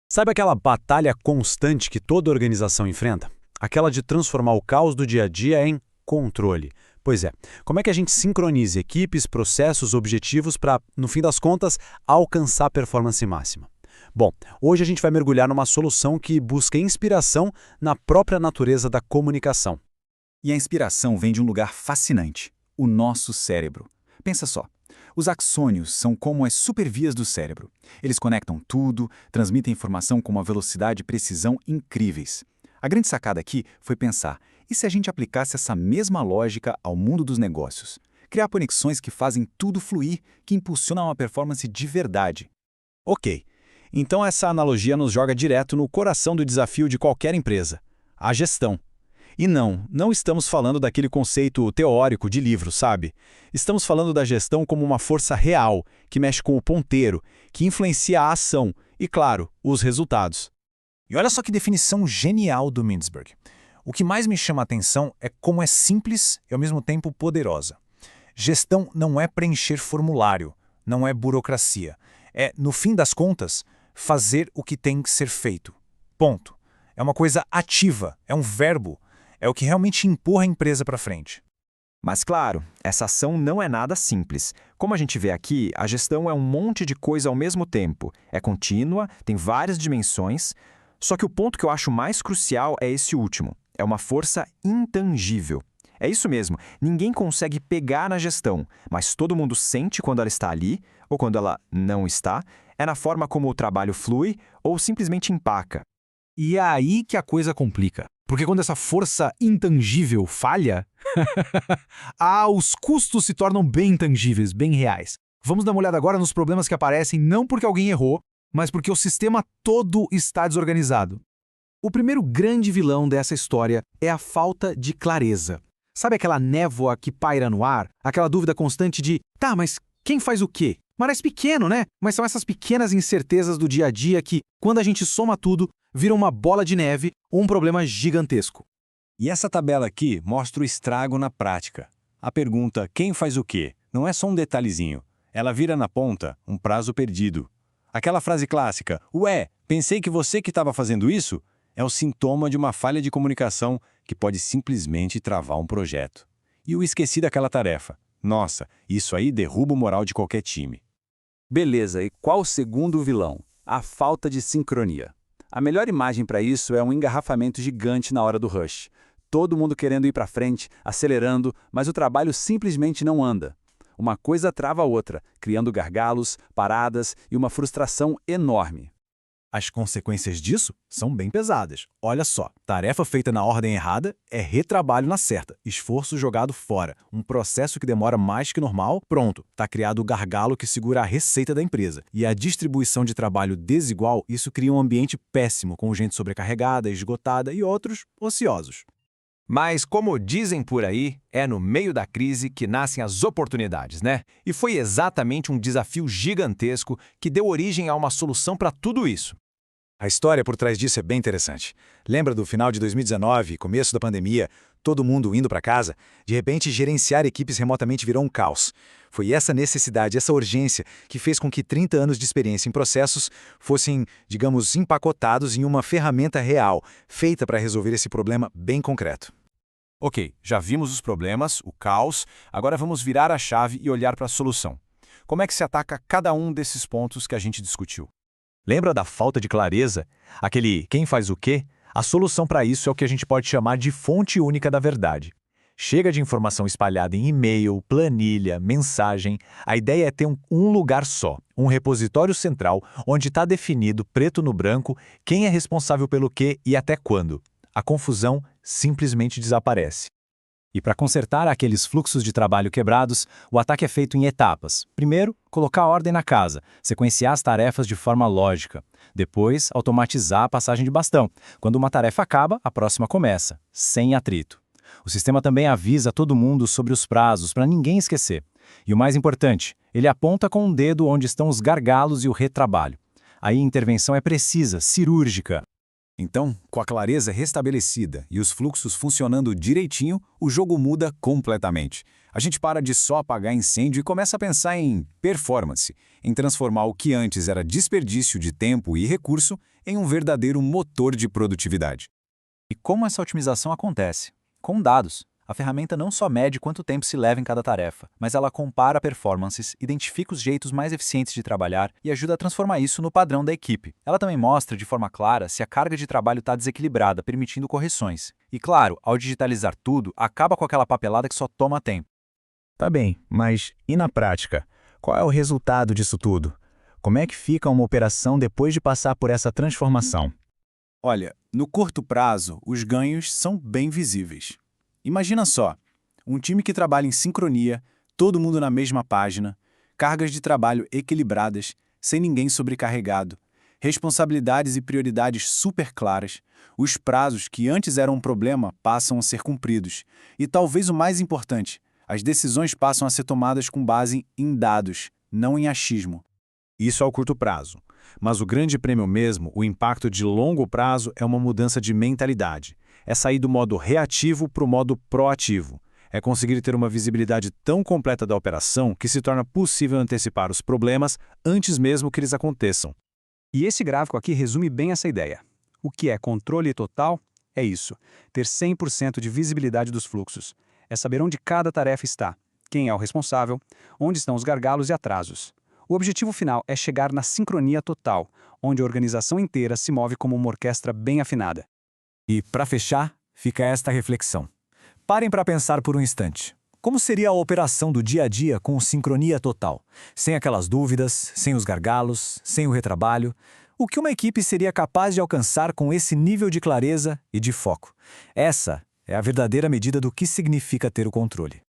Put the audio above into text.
Sabe aquela batalha constante que toda organização enfrenta? Aquela de transformar o caos do dia a dia em controle. Pois é, como é que a gente sincroniza equipes, processos, objetivos para, no fim das contas, alcançar a performance máxima? Bom, hoje a gente vai mergulhar numa solução que busca inspiração na própria natureza da comunicação. E a inspiração vem de um lugar fascinante, o nosso cérebro. Pensa só, os axônios são como as supervias do cérebro. Eles conectam tudo, transmitem informação com uma velocidade e precisão incríveis. A grande sacada aqui foi pensar, e se a gente aplicasse essa mesma lógica ao mundo dos negócios? Criar conexões que fazem tudo fluir, que impulsionam a performance de verdade. Ok, então essa analogia nos joga direto no coração do desafio de qualquer empresa, a gestão. E não estamos falando daquele conceito teórico de livro, sabe? Estamos falando da gestão como uma força real, que mexe com o ponteiro, que influencia a ação e, claro, os resultados. E olha só que definição genial do Mintzberg. O que mais me chama a atenção é como é simples e ao mesmo tempo poderosa. Gestão não é preencher formulário, não é burocracia. É, no fim das contas, fazer o que tem que ser feito. Ponto. É uma coisa ativa, é um verbo. É o que realmente empurra a empresa para frente. Mas claro, essa ação não é nada simples. Como a gente vê aqui, a gestão é um monte de coisa ao mesmo tempo. É contínua, tem várias dimensões. Só que o ponto que eu acho mais crucial é esse último. É uma força intangível. É isso mesmo, ninguém consegue pegar na gestão, mas todo mundo sente quando ela está ali ou quando ela não está. É na forma como o trabalho flui ou simplesmente empaca. E é aí que a coisa complica. Porque quando essa força intangível falha, os custos se tornam bem intangíveis, bem reais. Vamos dar uma olhada agora nos problemas que aparecem não porque alguém errou, mas porque o sistema todo está desorganizado. O primeiro grande vilão dessa história é a falta de clareza. Sabe aquela névoa que paira no ar? Aquela dúvida constante de, mas quem faz o quê? Parece pequeno, né? Mas são essas pequenas incertezas do dia a dia que, quando a gente soma tudo, viram uma bola de neve ou um problema gigantesco. E essa tabela aqui mostra o estrago na prática. A pergunta quem faz o quê não é só um detalhezinho. Ela vira na ponta um prazo perdido. Aquela frase clássica, ué, pensei que você que estava fazendo isso, é o sintoma de uma falha de comunicação que pode simplesmente travar um projeto. E eu esqueci daquela tarefa. Nossa, isso aí derruba o moral de qualquer time. Beleza, e qual o segundo vilão? A falta de sincronia. A melhor imagem para isso é um engarrafamento gigante na hora do rush. Todo mundo querendo ir para frente, acelerando, mas o trabalho simplesmente não anda. Uma coisa trava a outra, criando gargalos, paradas e uma frustração enorme. As consequências disso são bem pesadas. Olha só, tarefa feita na ordem errada é retrabalho na certa, esforço jogado fora, um processo que demora mais que normal, pronto, está criado o gargalo que segura a receita da empresa. E a distribuição de trabalho desigual, isso cria um ambiente péssimo, com gente sobrecarregada, esgotada e outros ociosos. Mas, como dizem por aí, é no meio da crise que nascem as oportunidades, né? E foi exatamente um desafio gigantesco que deu origem a uma solução para tudo isso. A história por trás disso é bem interessante. Lembra do final de 2019, começo da pandemia, todo mundo indo para casa? De repente, gerenciar equipes remotamente virou um caos. Foi essa necessidade, essa urgência, que fez com que 30 anos de experiência em processos fossem, digamos, empacotados em uma ferramenta real, feita para resolver esse problema bem concreto. Ok, já vimos os problemas, o caos, agora vamos virar a chave e olhar para a solução. Como é que se ataca cada um desses pontos que a gente discutiu? Lembra da falta de clareza? Aquele quem faz o quê? A solução para isso é o que a gente pode chamar de fonte única da verdade. Chega de informação espalhada em e-mail, planilha, mensagem. A ideia é ter um lugar só, um repositório central, onde está definido preto no branco quem é responsável pelo quê e até quando. A confusão simplesmente desaparece. E para consertar aqueles fluxos de trabalho quebrados, o ataque é feito em etapas. Primeiro, colocar ordem na casa, sequenciar as tarefas de forma lógica. Depois, automatizar a passagem de bastão. Quando uma tarefa acaba, a próxima começa, sem atrito. O sistema também avisa todo mundo sobre os prazos, para ninguém esquecer. E o mais importante, ele aponta com um dedo onde estão os gargalos e o retrabalho. Aí a intervenção é precisa, cirúrgica. Então, com a clareza restabelecida e os fluxos funcionando direitinho, o jogo muda completamente. A gente para de só apagar incêndio e começa a pensar em performance, em transformar o que antes era desperdício de tempo e recurso em um verdadeiro motor de produtividade. E como essa otimização acontece? Com dados. A ferramenta não só mede quanto tempo se leva em cada tarefa, mas ela compara performances, identifica os jeitos mais eficientes de trabalhar e ajuda a transformar isso no padrão da equipe. Ela também mostra de forma clara se a carga de trabalho está desequilibrada, permitindo correções. E claro, ao digitalizar tudo, acaba com aquela papelada que só toma tempo. Tá bem, mas e na prática? Qual é o resultado disso tudo? Como é que fica uma operação depois de passar por essa transformação? Olha, no curto prazo, os ganhos são bem visíveis. Imagina só, um time que trabalha em sincronia, todo mundo na mesma página, cargas de trabalho equilibradas, sem ninguém sobrecarregado, responsabilidades e prioridades super claras, os prazos que antes eram um problema passam a ser cumpridos. E talvez o mais importante, as decisões passam a ser tomadas com base em dados, não em achismo. Isso ao curto prazo. Mas o grande prêmio mesmo, o impacto de longo prazo, é uma mudança de mentalidade. É sair do modo reativo para o modo proativo. É conseguir ter uma visibilidade tão completa da operação que se torna possível antecipar os problemas antes mesmo que eles aconteçam. E esse gráfico aqui resume bem essa ideia. O que é controle total? É isso, ter 100% de visibilidade dos fluxos. É saber onde cada tarefa está, quem é o responsável, onde estão os gargalos e atrasos. O objetivo final é chegar na sincronia total, onde a organização inteira se move como uma orquestra bem afinada. E, para fechar, fica esta reflexão. Parem para pensar por um instante. Como seria a operação do dia a dia com sincronia total? Sem aquelas dúvidas, sem os gargalos, sem o retrabalho. O que uma equipe seria capaz de alcançar com esse nível de clareza e de foco? Essa é a verdadeira medida do que significa ter o controle.